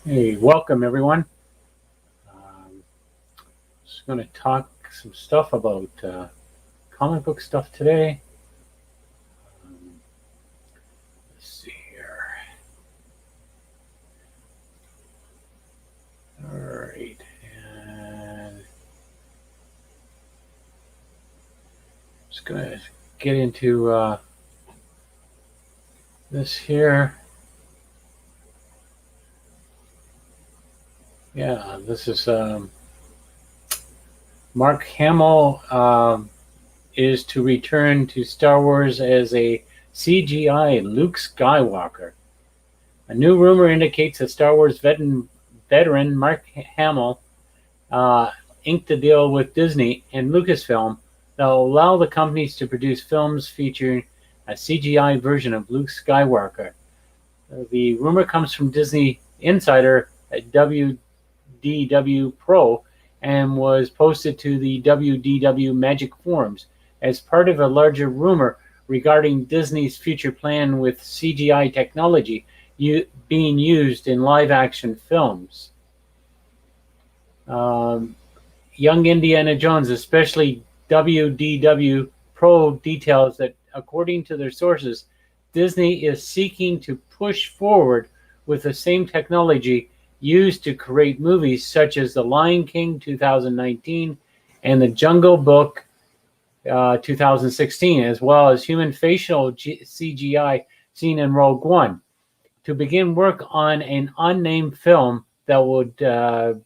Hey, welcome everyone. Um, just going to talk some stuff about comic book stuff today. Um, let's see here. All right, and just going to get into this here. Yeah, this is Mark Hamill is to return to Star Wars as a CGI Luke Skywalker. A new rumor indicates that Star Wars veteran Mark Hamill uh, inked a deal with Disney and Lucasfilm that will allow the companies to produce films featuring a CGI version of Luke Skywalker. The rumor comes from Disney Insider at WDW Pro and was posted to the WDW Magic forums as part of a larger rumor regarding Disney's future plan with CGI technology being used in live action films. Um, Young Indiana Jones, especially WDW Pro, details that, according to their sources, Disney is seeking to push forward with the same technology used to create movies such as The Lion King 2019 and The Jungle Book 2016, as well as human facial CGI seen in Rogue One, to begin work on an unnamed film that would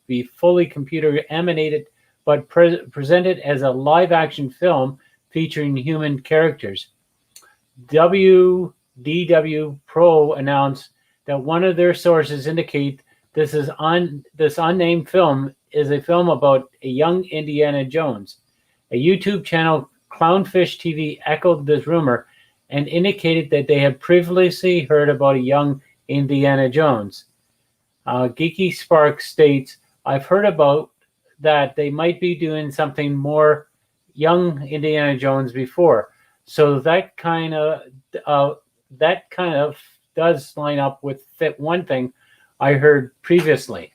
be fully computer animated but presented as a live action film featuring human characters. WDW Pro announced that one of their sources indicate this unnamed film is a film about a young Indiana Jones. A YouTube channel, Clownfish TV, echoed this rumor and indicated that they had previously heard about a young Indiana Jones. Geeky Spark states, I've heard about that they might be doing something more young Indiana Jones before. So that kind of does line up with one thing I heard previously.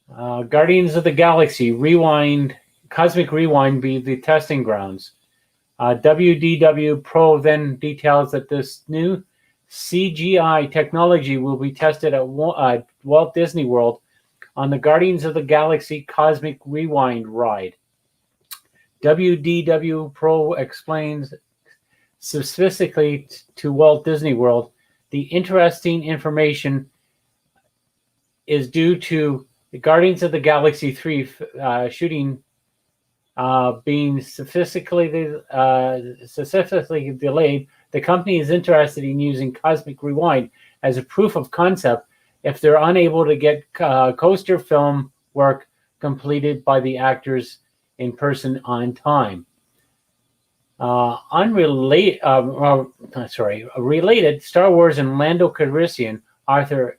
Guardians of the Galaxy Cosmic Rewind be the testing grounds. WDW Pro then details that this new CGI technology will be tested at Walt Disney World on the Guardians of the Galaxy Cosmic Rewind ride. WDW Pro explains specifically to Walt Disney World, the interesting information is due to the Guardians of the Galaxy 3 shooting being specifically delayed. The company is interested in using Cosmic Rewind as a proof of concept if they're unable to get coaster film work completed by the actors in person on time. Related, Star Wars and Lando Calrissian Arthur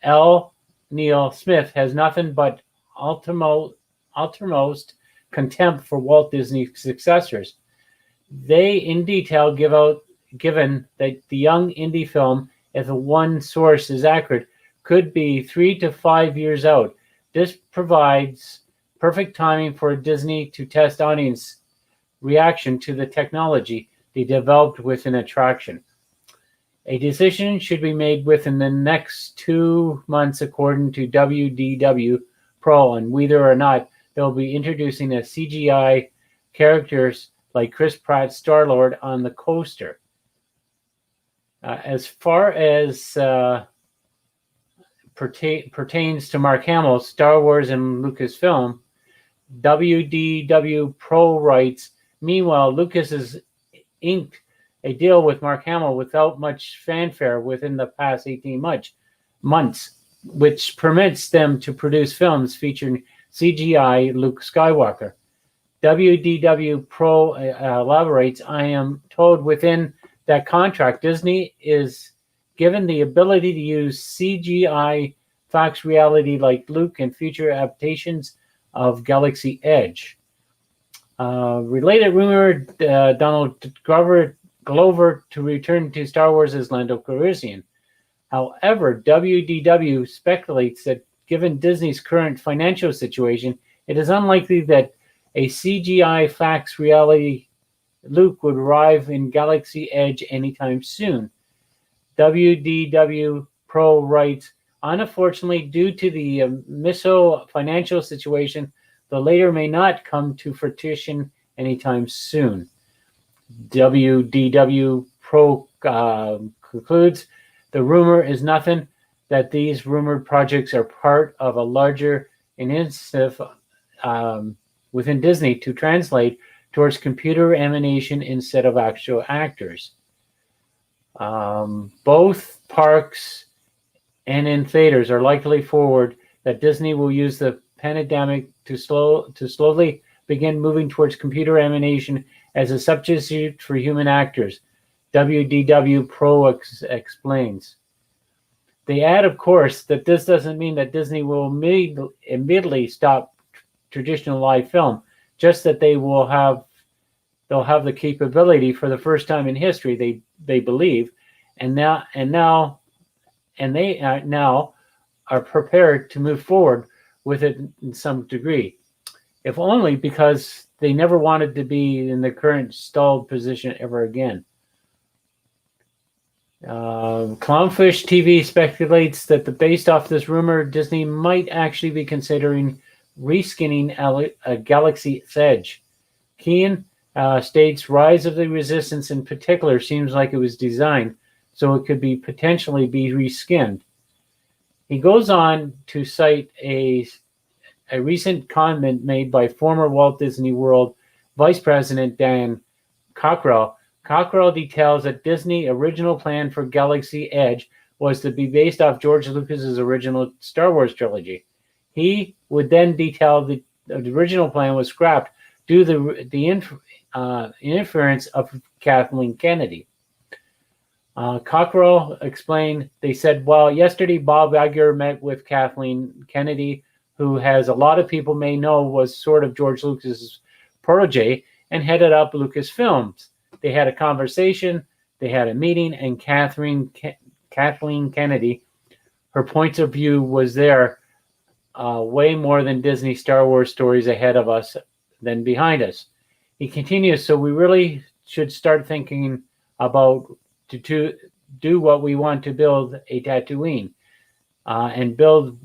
L. Neil Smith has nothing but uttermost contempt for Walt Disney's successors. They, in detail, given that the young indie film, if one source is accurate, could be 3 to 5 years out. This provides perfect timing for Disney to test audience reaction to the technology they developed with an attraction. A decision should be made within the next 2 months, according to WDW Pro, on whether or not they'll be introducing a CGI characters like Chris Pratt's Star-Lord on the coaster. As far as pertains to Mark Hamill, Star Wars and Lucasfilm, WDW Pro writes, meanwhile, Lucas has inked a deal with Mark Hamill without much fanfare within the past 18 months, which permits them to produce films featuring CGI Luke Skywalker. WDW Pro elaborates, I am told within that contract, Disney is given the ability to use CGI Fox reality like Luke in future adaptations of Galaxy Edge. Related rumor, Donald Glover to return to Star Wars as Lando Calrissian. However, WDW speculates that given Disney's current financial situation, it is unlikely that a CGI fax reality Luke would arrive in Galaxy Edge anytime soon. WDW Pro writes, unfortunately, due to the Miso financial situation, the later may not come to fruition anytime soon. WDW Pro concludes, the rumor is nothing, that these rumored projects are part of a larger initiative within Disney to translate towards computer animation instead of actual actors. Both parks and in theaters are likely forward that Disney will use the pandemic to slowly begin moving towards computer animation as a substitute for human actors. WDW Pro explains. They add, of course, that this doesn't mean that Disney will immediately stop traditional live film, just that they'll have the capability for the first time in history, they believe, and they now are prepared to move forward with it in some degree, if only because they never wanted to be in the current stalled position ever again. Clownfish TV speculates that based off this rumor, Disney might actually be considering reskinning Galaxy's Edge. Keane states Rise of the Resistance in particular seems like it was designed so it could potentially be reskinned. He goes on to cite a recent comment made by former Walt Disney World Vice President Dan Cockrell. Cockrell details that Disney's original plan for Galaxy Edge was to be based off George Lucas's original Star Wars trilogy. He would then detail the original plan was scrapped due to the interference of Kathleen Kennedy. Cockrell explained, they said, well, yesterday Bob Iger met with Kathleen Kennedy, who, as a lot of people may know, was sort of George Lucas's protege and headed up Lucasfilms. They had a conversation, they had a meeting, and Kathleen Kennedy, her point of view was there way more than Disney Star Wars stories ahead of us than behind us. He continues, so we really should start thinking about to do what we want to build a Tatooine and build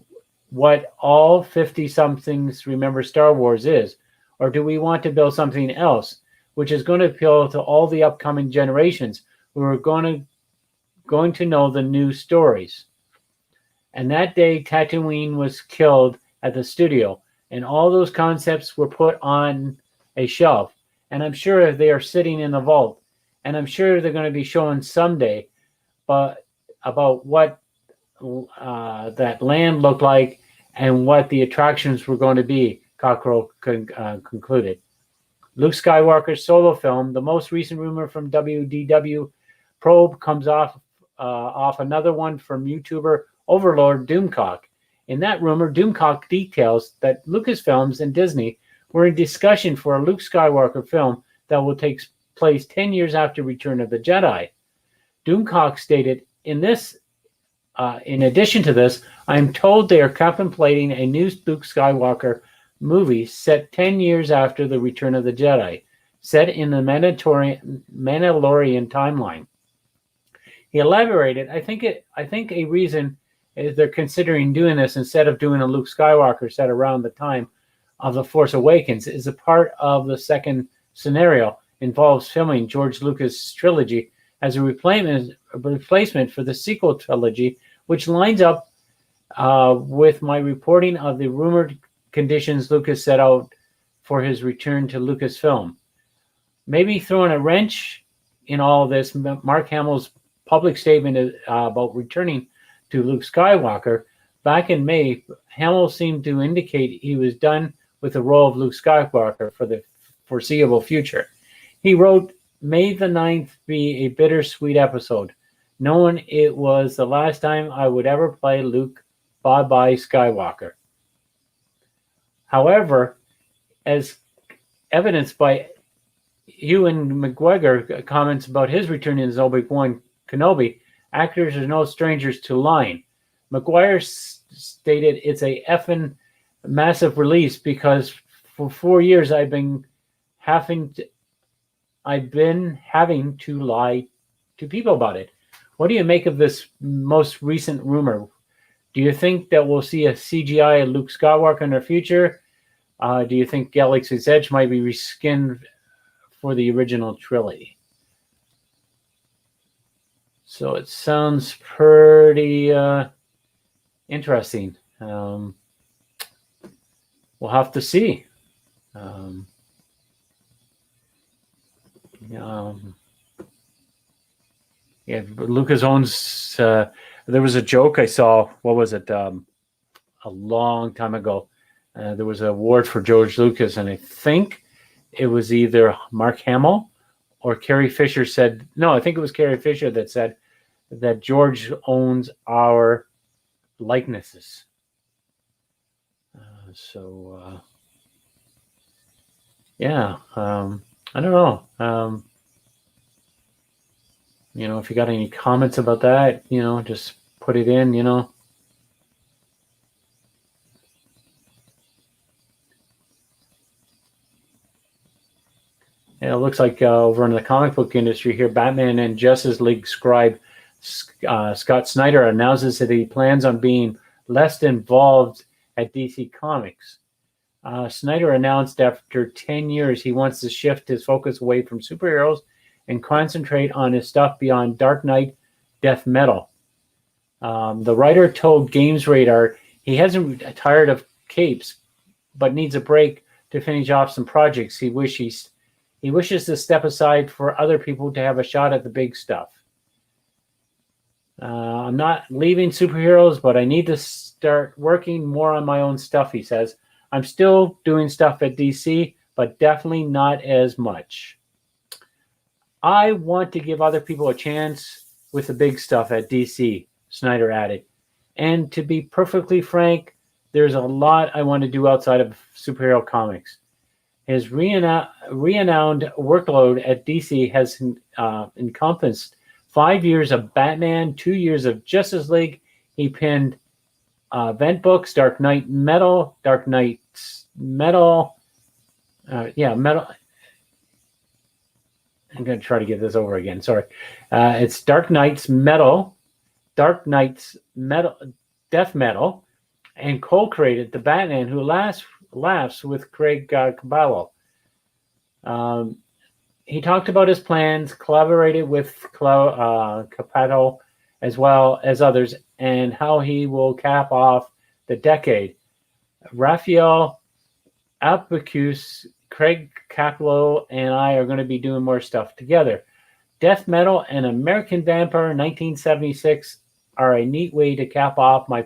what all 50-somethings remember Star Wars is, or do we want to build something else which is going to appeal to all the upcoming generations who are going to know the new stories? And that day, Tatooine was killed at the studio, and all those concepts were put on a shelf. And I'm sure they are sitting in the vault, and I'm sure they're going to be shown someday, but about what that land looked like and what the attractions were going to be, Cockrell concluded. Luke Skywalker's solo film, the most recent rumor from WDW Probe, comes off another one from YouTuber Overlord Doomcock. In that rumor, Doomcock details that Lucasfilms and Disney were in discussion for a Luke Skywalker film that will take place 10 years after Return of the Jedi. Doomcock stated, in addition to this, I am told they are contemplating a new Luke Skywalker movie set 10 years after the Return of the Jedi, set in the Mandalorian timeline. He elaborated, I think a reason is they're considering doing this instead of doing a Luke Skywalker set around the time of The Force Awakens is a part of the second scenario involves filming George Lucas' trilogy as a replacement for the sequel trilogy, which lines up with my reporting of the rumored conditions Lucas set out for his return to Lucasfilm. Maybe throwing a wrench in all of this, Mark Hamill's public statement about returning to Luke Skywalker back in May, Hamill seemed to indicate he was done with the role of Luke Skywalker for the foreseeable future. He wrote, May the 9th be a bittersweet episode, knowing it was the last time I would ever play Luke. Bye-bye, Skywalker. However, as evidenced by Ewan McGregor comments about his return as Obi-Wan Kenobi, Actors are no strangers to lying. McGuire stated it's a effing massive release because for 4 years I've been having to lie to people about it. What do you make of this most recent rumor? Do you think that we'll see a CGI Luke Skywalker in the future? Do you think Galaxy's Edge might be reskinned for the original trilogy? So it sounds pretty interesting. We'll have to see. Yeah, Lucas owns. There was a joke I saw. What was it? A long time ago. There was an award for George Lucas, and I think it was either Mark Hamill or Carrie Fisher said. No, I think it was Carrie Fisher that said that George owns our likenesses. Yeah. I don't know. If you got any comments about that, just put it in, Yeah, it looks like over in the comic book industry here, Batman and Justice League scribe Scott Snyder announces that he plans on being less involved at DC Comics. Snyder announced after 10 years he wants to shift his focus away from superheroes and concentrate on his stuff beyond Dark Knight, Death Metal. The writer told Games Radar he hasn't tired of capes, but needs a break to finish off some projects he wishes to step aside for other people to have a shot at the big stuff. I'm not leaving superheroes, but I need to start working more on my own stuff, he says. I'm still doing stuff at DC, but definitely not as much. I want to give other people a chance with the big stuff at DC, Snyder added. And to be perfectly frank, there's a lot I want to do outside of superhero comics. His renowned workload at DC has encompassed 5 years of Batman, 2 years of Justice League. He penned event books, Dark Knight Metal. Metal. I'm going to try to get this over again. Sorry. It's Dark Knight's Metal, Death Metal, and co-created The Batman Who Laughs with Craig Caballo. He talked about his plans, collaborated with Capallo as well as others, and how he will cap off the decade. Raphael Albuquerque, Craig Capallo, and I are going to be doing more stuff together. Death Metal and American Vampire 1976 are a neat way to cap off my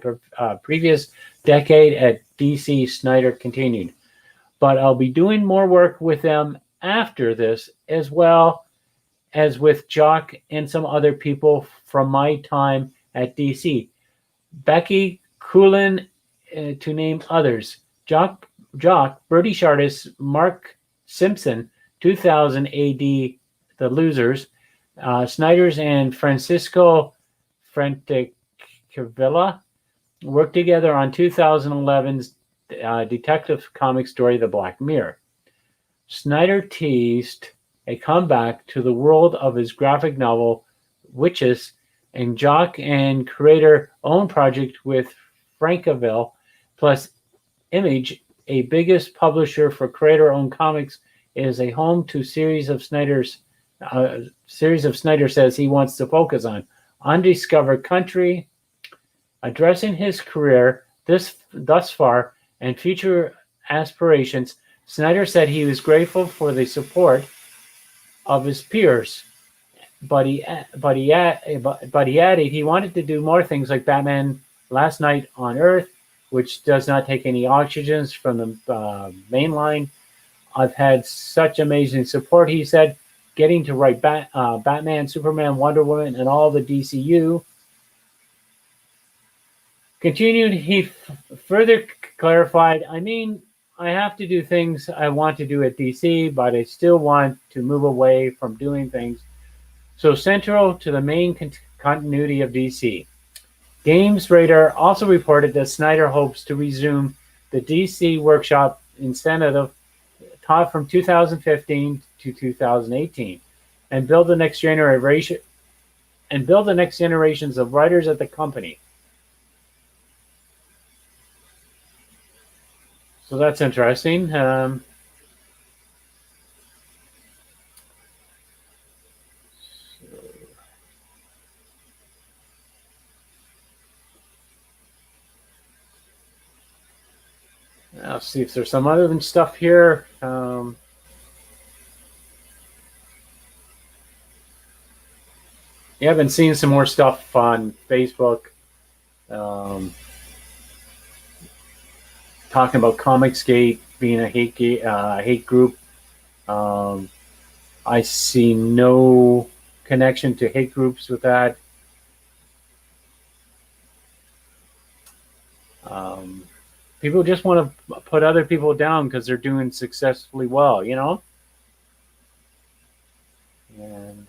previous decade at DC, Snyder continued. But I'll be doing more work with them after this, as well as with Jock and some other people from my time at DC. Becky Coolin, to name others. Jock, British artist Mark Simpson, 2000 AD, The Losers, Snyder's and Francisco Francavilla worked together on 2011's detective comic story, The Black Mirror. Snyder teased a comeback to the world of his graphic novel, Witches, and Jock and creator own project with Francavilla, plus Image, a biggest publisher for creator-owned comics, is a home to series of Snyder says he wants to focus on. Undiscovered Country, addressing his career thus far and future aspirations, Snyder said he was grateful for the support of his peers, but he added he wanted to do more things like Batman Last Night on Earth, which does not take any oxygens from the main line. I've had such amazing support, he said, getting to write Batman, Superman, Wonder Woman, and all the DCU. Continued, he further clarified, I have to do things I want to do at DC, but I still want to move away from doing things so central to the main continuity of DC. Games Radar also reported that Snyder hopes to resume the DC Workshop incentive taught from 2015 to 2018 and build the next generations of writers at the company. So that's interesting. Let's see if there's some other stuff here. Yeah, I've been seeing some more stuff on Facebook talking about Comicsgate being a hate group. I see no connection to hate groups with that. People just want to put other people down because they're doing successfully well, you know? And,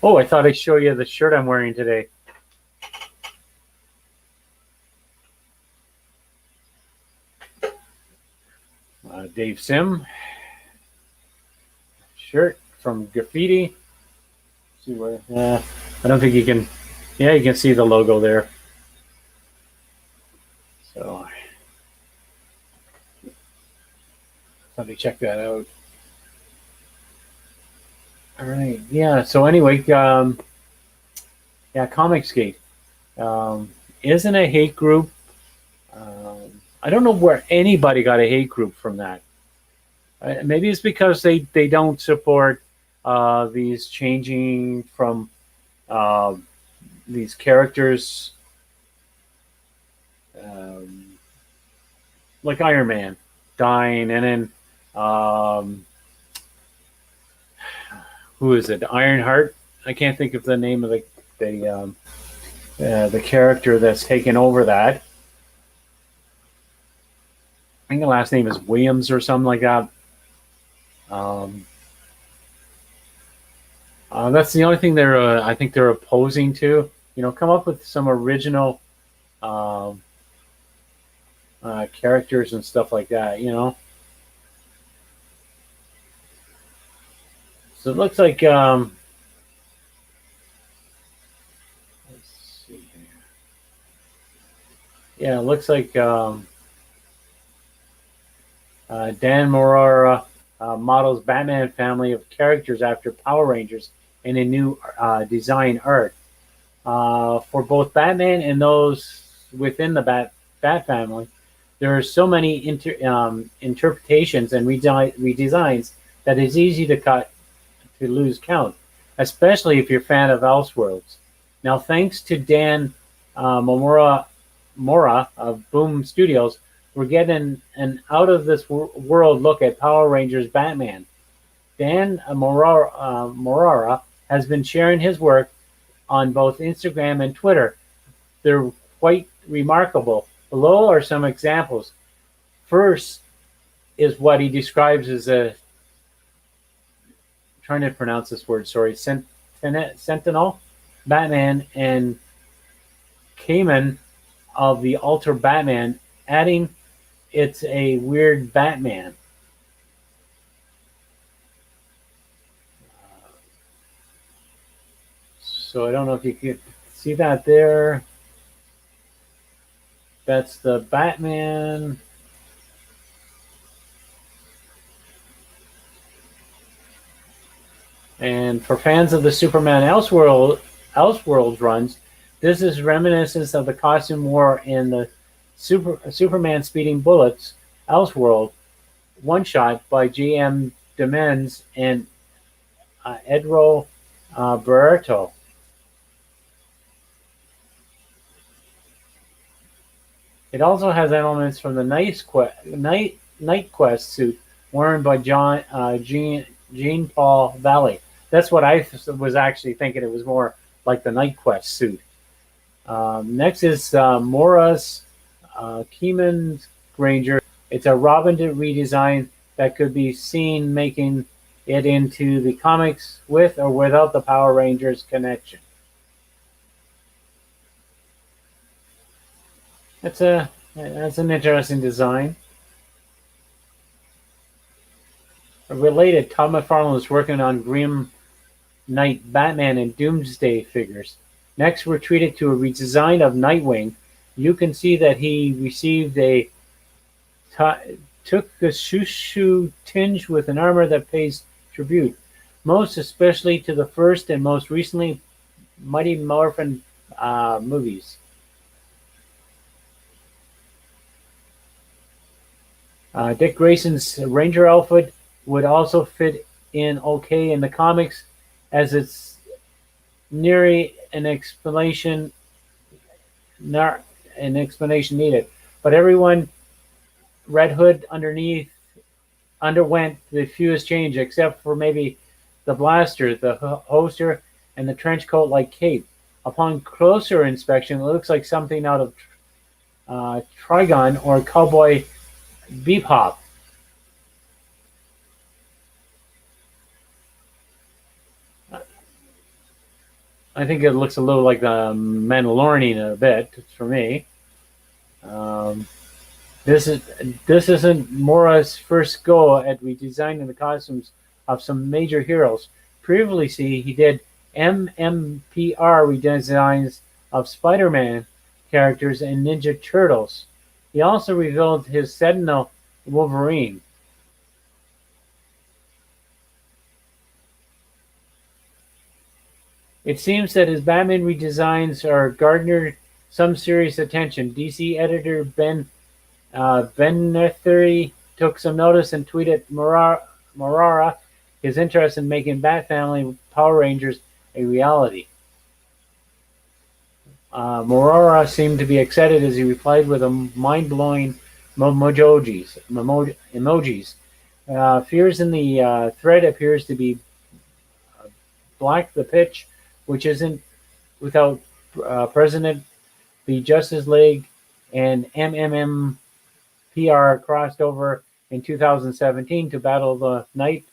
oh, I thought I'd show you the shirt I'm wearing today. Dave Sim shirt from Graffiti. See where? I don't think you can. Yeah, you can see the logo there. So let me check that out. All right. Yeah. So anyway, yeah, Comicsgate isn't a hate group. I don't know where anybody got a hate group from that. Maybe it's because they don't support these changing from these characters like Iron Man dying, and then who is it? Ironheart. I can't think of the name of the character that's taken over that. I think the last name is Williams or something like that. That's the only thing I think they're opposing to. You know, come up with some original characters and stuff like that. You know, so it looks like. Let's see here. Yeah, it looks like Dan Morara models Batman family of characters after Power Rangers in a new design art. For both Batman and those within the Bat family, there are so many interpretations and redesigns that it's easy to lose count, especially if you're a fan of Elseworlds. Now, thanks to Dan Mora of Boom Studios, we're getting an out-of-this-world look at Power Rangers Batman. Dan Morara has been sharing his work on both Instagram and Twitter. They're quite remarkable. Below are some examples. First is what he describes as trying to pronounce this word, sorry, Sentinel, Batman, and Cayman of the Alter Batman, adding it's a weird Batman. So I don't know if you can see that there. That's the Batman. And for fans of the Superman Elseworlds runs, this is reminiscent of the costume wore in the Superman Speeding Bullets Elseworld one-shot by G.M. Demens and Edro Berto. It also has elements from the Night Quest suit worn by Jean Paul Valley. That's what I was actually thinking. It was more like the Night Quest suit. Next is Mora's Keeman Granger. It's a Robin redesign that could be seen making it into the comics with or without the Power Rangers connection. That's an interesting design. Related, Todd McFarlane was working on Grim Knight, Batman, and Doomsday figures. Next, we're treated to a redesign of Nightwing. You can see that he received a Tokusatsu tinge with an armor that pays tribute, most especially to the first and most recently Mighty Morphin movies. Dick Grayson's Ranger outfit would also fit in okay in the comics, as it's nearly an explanation needed. But everyone, Red Hood underneath, underwent the fewest change, except for maybe the blaster, the holster, and the trench coat-like cape. Upon closer inspection, it looks like something out of Trigun or Cowboy Bebop. I think it looks a little like the Mandalorian a bit for me. This isn't Mora's first go at redesigning the costumes of some major heroes. Previously, he did MMPR redesigns of Spider-Man characters and Ninja Turtles. He also revealed his Sentinel Wolverine. It seems that his Batman redesigns are garnered some serious attention. DC editor Ben Benethary took some notice and tweeted Morara his interest in making Bat Family Power Rangers a reality. Morara seemed to be excited as he replied with a mind-blowing emojis. Fears in the thread appears to be Black the Pitch, which isn't without President, the Justice League, and MMPR crossed over in 2017 to battle the might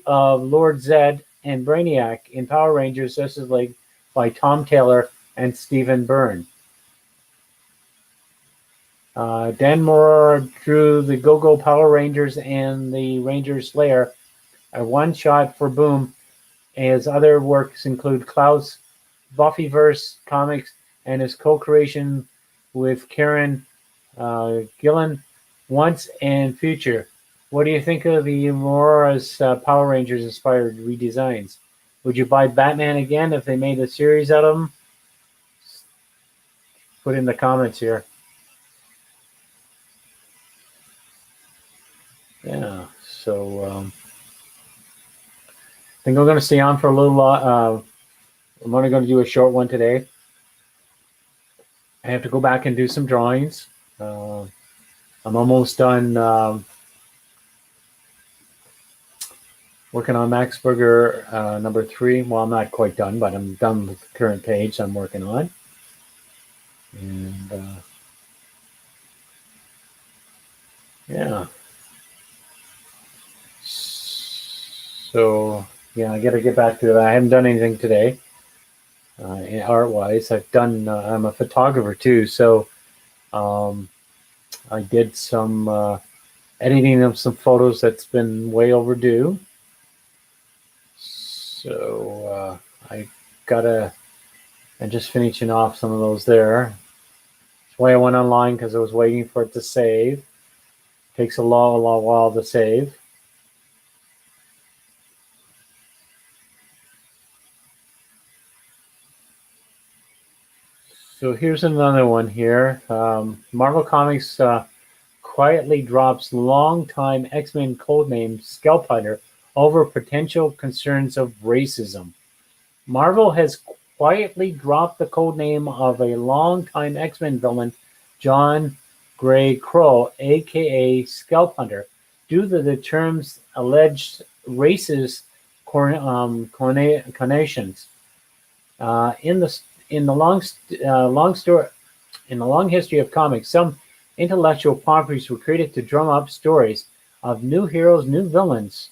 of Lord Zed and Brainiac in Power Rangers Justice League by Tom Taylor and Stephen Byrne. Dan Mora drew the Go-Go Power Rangers and the Ranger Slayer, a one-shot for Boom. His other works include Klaus, Buffyverse comics, and his co-creation with Karen Gillan, Once and Future. What do you think of the Mora's Power Rangers inspired redesigns? Would you buy Batman again if they made a series out of him? Put in the comments here. Yeah, so I think I'm going to stay on for a little while. I'm only going to do a short one today. I have to go back and do some drawings. I'm almost done working on Max Burger number 3. Well, I'm not quite done, but I'm done with the current page I'm working on. And yeah. So yeah, I got to get back to that. I haven't done anything today, art-wise. I'm a photographer too, so I did some editing of some photos that's been way overdue. So I'm just finishing off some of those there. That's why I went online, because I was waiting for it to save. It takes a long while to save. So here's another one here. Marvel Comics quietly drops longtime X-Men codename Scalp Hunter over potential concerns of racism. Marvel has quietly dropped the codename of a longtime X-Men villain, John Gray Crow, aka Scalp Hunter, due to the term's alleged racist connotations. In the long history of comics, some intellectual properties were created to drum up stories of new heroes, new villains,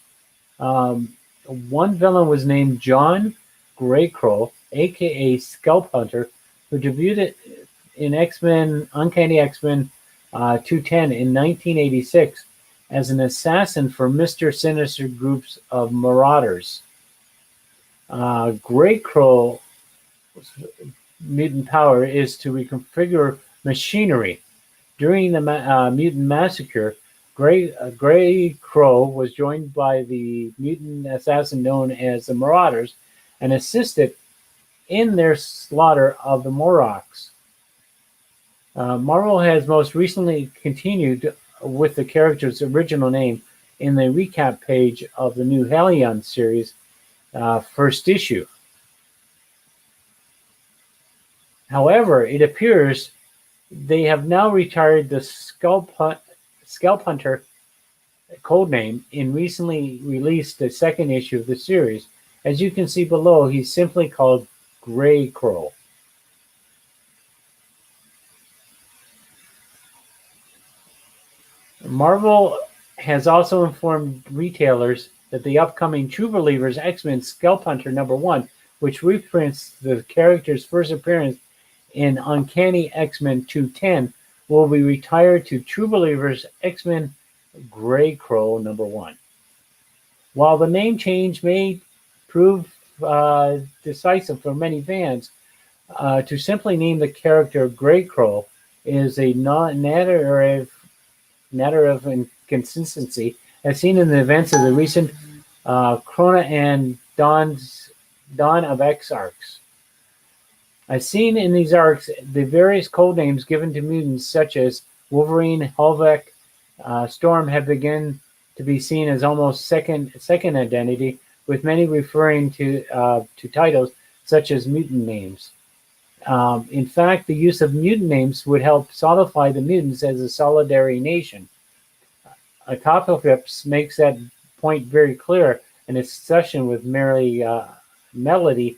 One villain was named John Greycrow, aka Scalp Hunter, who debuted in X-Men, Uncanny X-Men 210 in 1986 as an assassin for Mr. Sinister groups of Marauders. Greycrow's mutant power is to reconfigure machinery. During the mutant massacre, Greycrow was joined by the mutant assassin known as the Marauders and assisted in their slaughter of the Morlocks. Marvel has most recently continued with the character's original name in the recap page of the new Hellion series first issue. However, it appears they have now retired the Scalp Hunter codename and recently released the second issue of the series. As you can see below, he's simply called Greycrow. Marvel has also informed retailers that the upcoming True Believers X-Men Scalp Hunter #1, which reprints the character's first appearance in Uncanny X-Men 210, will be retired to True Believers X-Men Greycrow #1. While the name change may prove decisive for many fans, to simply name the character Greycrow is a matter of inconsistency, as seen in the events of the recent Krona and Dawn of X arcs. As seen in these arcs, the various codenames given to mutants such as Wolverine, Hulk, Storm have begun to be seen as almost second identity, with many referring to titles such as mutant names. In fact, the use of mutant names would help solidify the mutants as a solidary nation. Apocalypse makes that point very clear in its session with Melody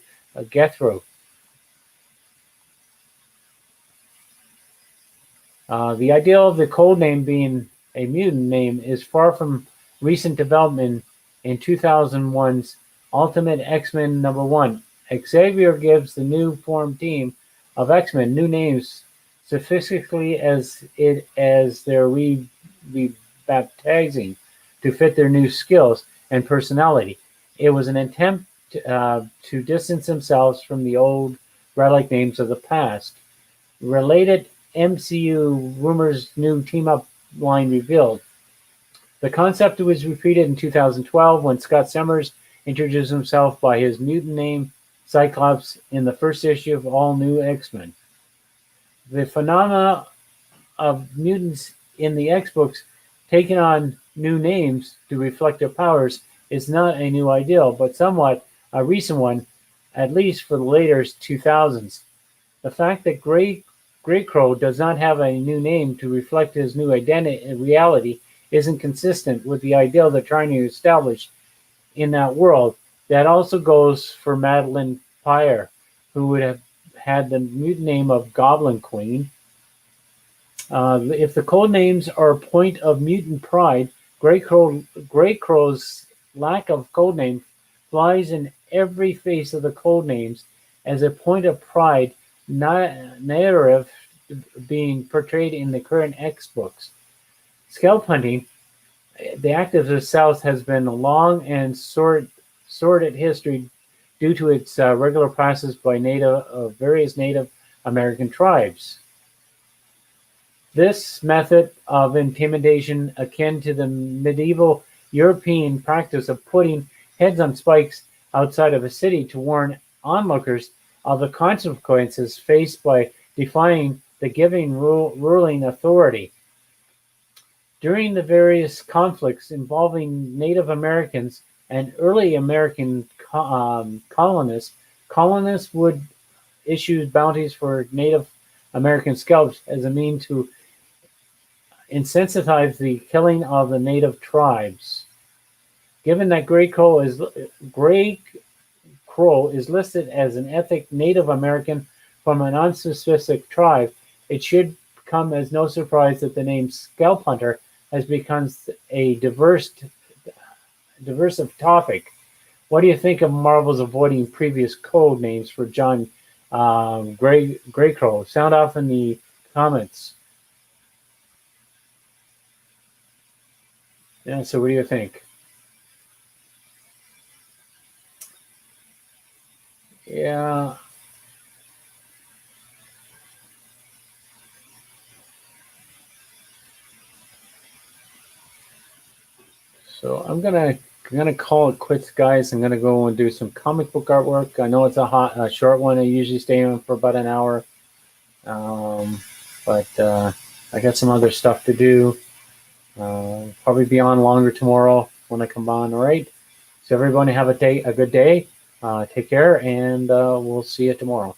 Gethro. The idea of the codename being a mutant name is far from recent development. In 2001's Ultimate X-Men #1, Xavier gives the new formed team of X-Men new names specifically as they're rebaptizing to fit their new skills and personality. It was an attempt to distance themselves from the old relic names of the past. Related MCU rumors new team-up line revealed. The concept was repeated in 2012 when Scott Summers introduced himself by his mutant name, Cyclops, in the first issue of All New X-Men. The phenomena of mutants in the X-books taking on new names to reflect their powers is not a new ideal, but somewhat a recent one, at least for the later 2000s. The fact that Greycrow does not have a new name to reflect his new identity and reality isn't consistent with the ideal they're trying to establish in that world. That also goes for Madeline Pyre, who would have had the mutant name of Goblin Queen. If the code names are a point of mutant pride, Greycrow's lack of code name flies in every face of the code names as a point of pride narrative being portrayed in the current X books. Scalp hunting, the act of the South, has been a long and sordid history due to its regular practice by various Native American tribes. This method of intimidation, akin to the medieval European practice of putting heads on spikes outside of a city to warn onlookers of the consequences faced by defying the given ruling authority. During the various conflicts involving Native Americans and early American colonists would issue bounties for Native American scalps as a means to incentivize the killing of the native tribes. Given that Greycrow is listed as an ethnic Native American from an unspecific tribe, it should come as no surprise that the name Scalp Hunter has become a diverse diversive topic. What do you think of Marvel's avoiding previous code names for John Greycrow? Sound off in the comments. Yeah, so what do you think? Yeah. So I'm gonna call it quits, guys. I'm gonna go and do some comic book artwork. I know it's a short one. I usually stay on for about an hour, um, but I got some other stuff to do. Probably be on longer tomorrow when I come on. All right. So everybody have a good day. Take care, and we'll see you tomorrow.